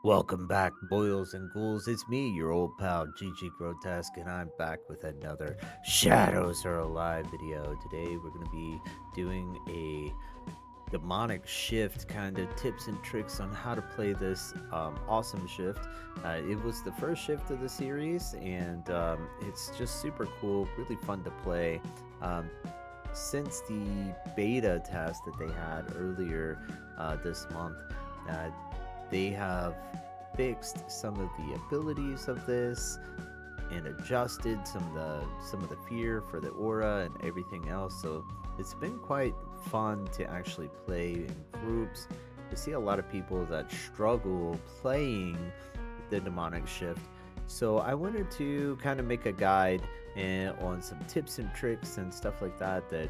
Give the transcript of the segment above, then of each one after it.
Welcome back, boils and ghouls. It's me, your old pal GG Grotesque, and I'm back with another Shadows Are Alive video. Today, we're going to be doing a demonic shift kind of tips and tricks on how to play this awesome shift. It was the first shift of the series, and it's just super cool, really fun to play. Um, since the beta test that they had earlier this month, uh, they have fixed some of the abilities of this and adjusted some of the fear for the aura and everything else. So it's been quite fun to actually play in groups. I see a lot of people that struggle playing the demonic shift. So I wanted to kind of make a guide on some tips and tricks and stuff like that that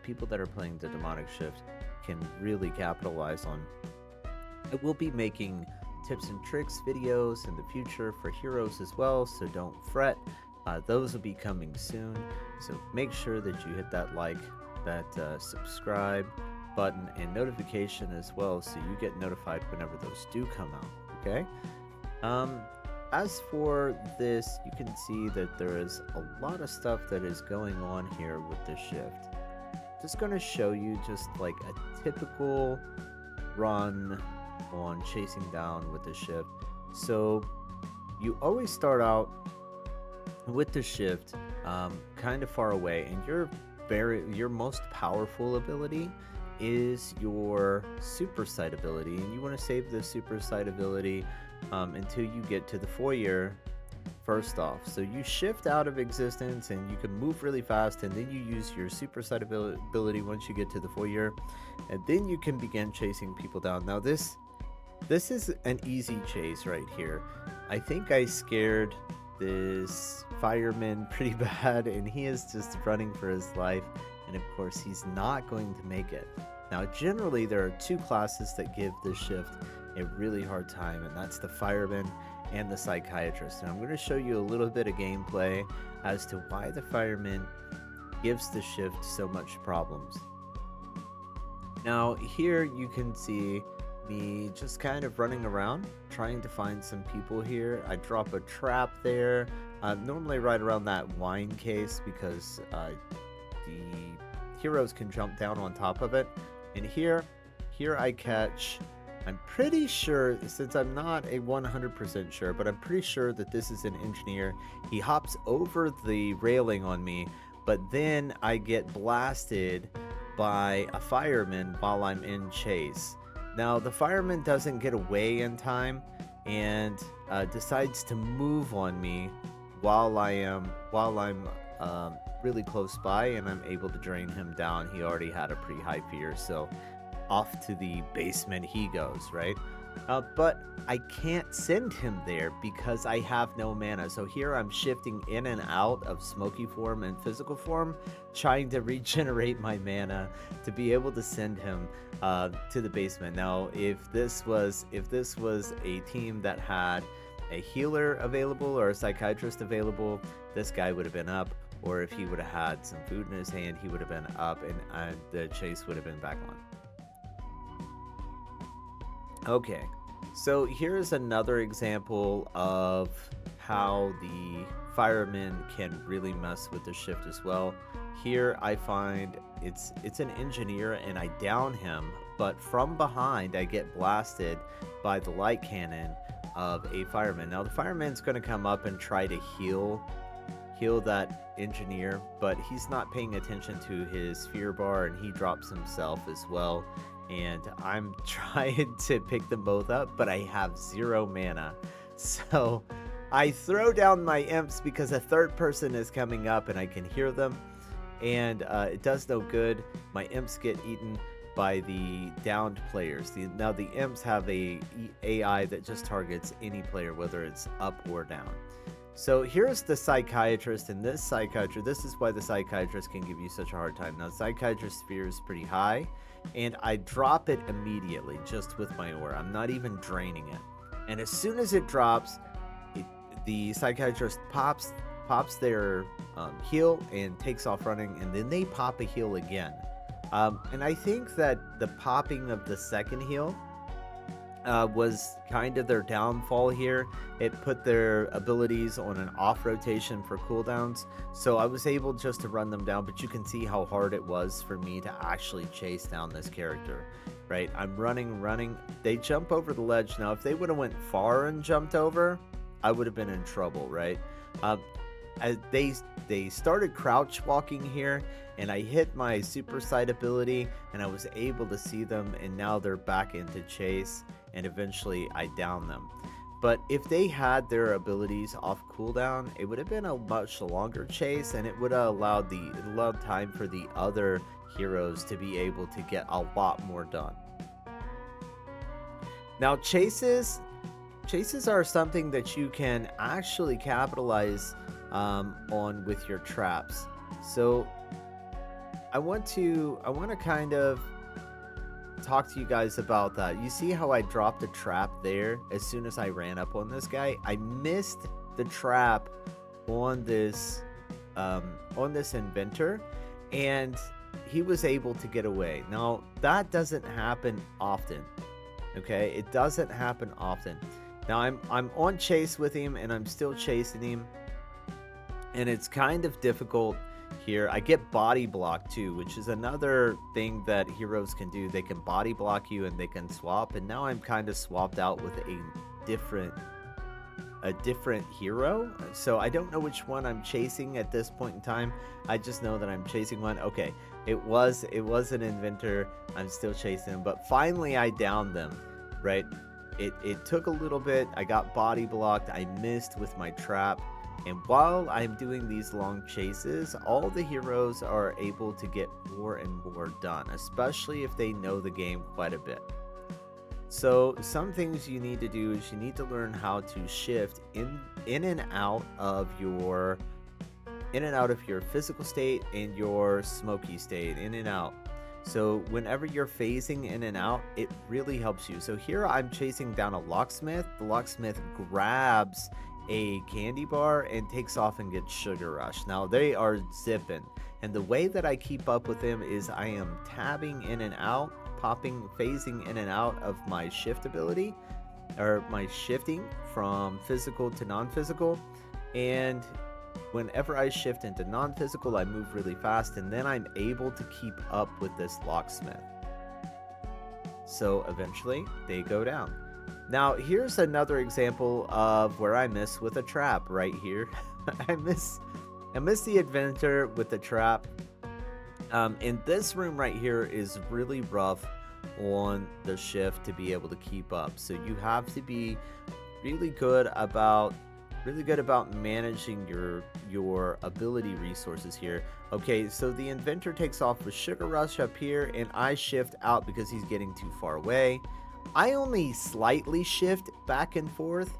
people that are playing the demonic shift can really capitalize on. I will be making tips and tricks videos in the future for heroes as well, so don't fret. Those will be coming soon. So make sure that you hit that like, that subscribe button, and notification as well, so you get notified whenever those do come out. Okay. Um, as for this, you can see that there is a lot of stuff that is going on here with the shift. Just going to show you just like a typical run on chasing down with the shift. So you always start out with the shift kind of far away, and your most powerful ability is your super sight ability, and you want to save the super sight ability until you get to the foyer first off. So you shift out of existence and you can move really fast, and then you use your super sight ability once you get to the foyer, and then you can begin chasing people down. Now this is an easy chase right here. I think I scared this fireman pretty bad, and he is just running for his life, and of course he's not going to make it. Now generally there are two classes that give this shift a really hard time, and that's the fireman and the psychiatrist. And I'm going to show you a little bit of gameplay as to why the fireman gives the shift so much problems. Now here you can see me just kind of running around trying to find some people here. I drop a trap there, normally right around that wine case, because the heroes can jump down on top of it. And here I catch, I'm pretty sure, since I'm not a 100% sure, but I'm pretty sure that this is an engineer. He hops over the railing on me, but then I get blasted by a fireman while I'm in chase. Now the fireman doesn't get away in time and decides to move on me while I'm really close by, and I'm able to drain him down. He already had a pretty high fear, so off to the basement he goes, right? But I can't send him there because I have no mana. So here I'm shifting in and out of smoky form and physical form, trying to regenerate my mana to be able to send him to the basement. Now, if this was a team that had a healer available or a psychiatrist available, this guy would have been up. Or if he would have had some food in his hand, he would have been up, and the chase would have been back on. Okay, so here's another example of how the firemen can really mess with the shift as well. Here I find it's an engineer, and I down him, but from behind I get blasted by the light cannon of a fireman. Now the fireman's going to come up and try to heal that engineer, but he's not paying attention to his fear bar, and he drops himself as well. And I'm trying to pick them both up, but I have 0 mana. So I throw down my imps because a third person is coming up and I can hear them, and it does no good. My imps get eaten by the downed players. Now the imps have a AI that just targets any player, whether it's up or down. So here's the psychiatrist, and this is why the psychiatrist can give you such a hard time. Now, the psychiatrist's fear is pretty high, and I drop it immediately just with my aura. I'm not even draining it. And as soon as it drops, the psychiatrist pops their heal and takes off running, and then they pop a heal again. And I think that the popping of the second heal was kind of their downfall here. It put their abilities on an off rotation for cooldowns, so I was able just to run them down, but you can see how hard it was for me to actually chase down this character, right? I'm running, they jump over the ledge. Now, if they would have went far and jumped over, I would have been in trouble, right? Um, as they started crouch walking here, and I hit my super sight ability, and I was able to see them, and now they're back into chase, and eventually I down them. But if they had their abilities off cooldown, it would have been a much longer chase, and it would have allowed time for the other heroes to be able to get a lot more done. Now, chases are something that you can actually capitalize on with your traps. So I want to kind of talk to you guys about that. You see how I dropped a trap there as soon as I ran up on this guy? I missed the trap on this inventor, and he was able to get away. Now, that doesn't happen often. Okay, it doesn't happen often. Now I'm on chase with him, and I'm still chasing him, and it's kind of difficult here. I get body blocked too, which is another thing that heroes can do. They can body block you and they can swap, and now I'm kind of swapped out with a different hero, so I don't know which one I'm chasing at this point in time. I just know that I'm chasing one. Okay, it was an inventor. I'm still chasing him, but finally I downed them, right? It took a little bit. I got body blocked. I missed with my trap. And while I'm doing these long chases, all the heroes are able to get more and more done, especially if they know the game quite a bit. So some things you need to do is you need to learn how to shift in and out of your physical state and your smoky state, in and out. So whenever you're phasing in and out, it really helps you. So here I'm chasing down a locksmith. The locksmith grabs a candy bar and takes off and gets sugar rush. Now they are zipping, and the way that I keep up with them is I am tabbing in and out, phasing in and out of my shift ability, or my shifting from physical to non-physical. And whenever I shift into non-physical, I move really fast, and then I'm able to keep up with this locksmith. So eventually they go down. Now here's another example of where I miss with a trap right here. I miss the inventor with the trap. And this room right here is really rough on the shift to be able to keep up. So you have to be really good about managing your ability resources here. Okay, so the inventor takes off with sugar rush up here, and I shift out because he's getting too far away. I only slightly shift back and forth.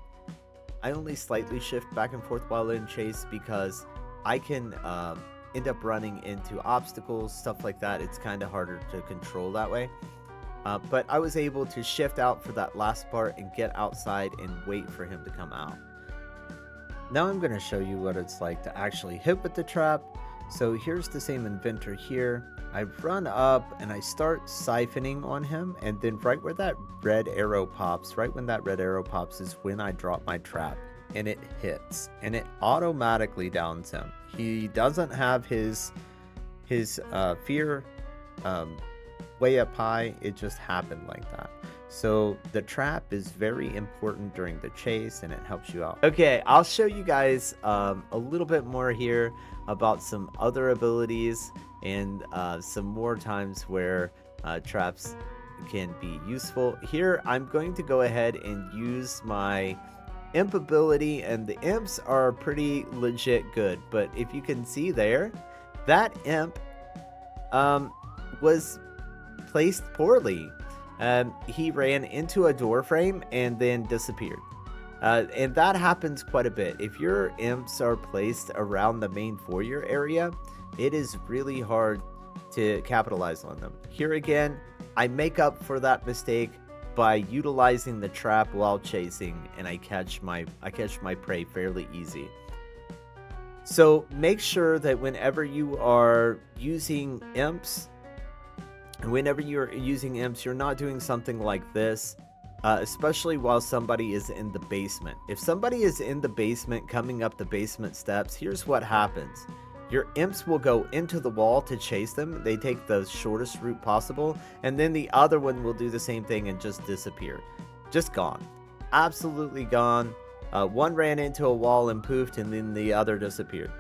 While in chase, because I can end up running into obstacles, stuff like that. It's kind of harder to control that way. But I was able to shift out for that last part and get outside and wait for him to come out. Now I'm going to show you what it's like to actually hit with the trap. So here's the same inventor here. I run up and I start siphoning on him, and then right when that red arrow pops is when I drop my trap, and it hits, and it automatically downs him. He doesn't have his fear way up high. It just happened like that. So the trap is very important during the chase, and it helps you out. Okay, I'll show you guys a little bit more here about some other abilities and some more times where traps can be useful. Here I'm going to go ahead and use my imp ability, and the imps are pretty legit good, but if you can see there, that imp was placed poorly. He ran into a door frame and then disappeared. And that happens quite a bit. If your imps are placed around the main foyer area, it is really hard to capitalize on them. Here again, I make up for that mistake by utilizing the trap while chasing, and I catch my prey fairly easy. So make sure that whenever you are using imps, you're not doing something like this. especially while somebody is in the basement. If somebody is in the basement coming up the basement steps, here's what happens. Your imps will go into the wall to chase them. They take the shortest route possible, and then the other one will do the same thing and just disappear. Just gone. Absolutely gone. One ran into a wall and poofed, and then the other disappeared.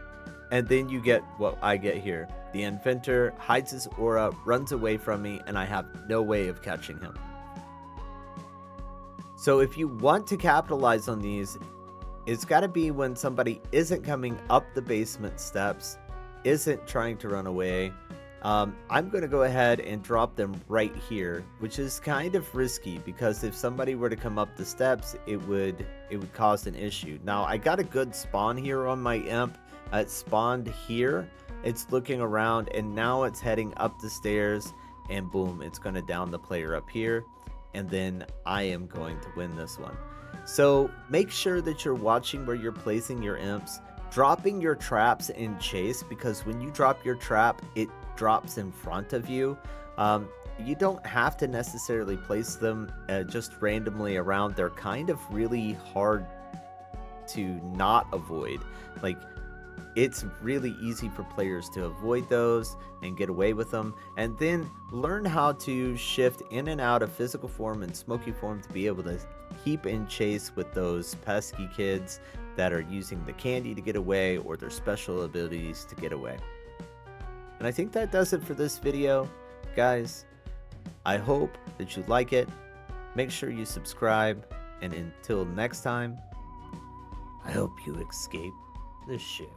And then you get what I get here. The inventor hides his aura, runs away from me, and I have no way of catching him. So if you want to capitalize on these, it's got to be when somebody isn't coming up the basement steps, isn't trying to run away. I'm going to go ahead and drop them right here, which is kind of risky because if somebody were to come up the steps, it would cause an issue. Now, I got a good spawn here on my imp. It spawned here. It's looking around, and now it's heading up the stairs, and boom, it's going to down the player up here, and then I am going to win this one. So make sure that you're watching where you're placing your imps, dropping your traps in chase, because when you drop your trap, it drops in front of you. You don't have to necessarily place them just randomly around. They're kind of really hard to not avoid. Like, it's really easy for players to avoid those and get away with them, and then learn how to shift in and out of physical form and smoky form to be able to keep in chase with those pesky kids that are using the candy to get away or their special abilities to get away. And I think that does it for this video, guys. I hope that you like it. Make sure you subscribe, and until next time, I hope you escape the shift.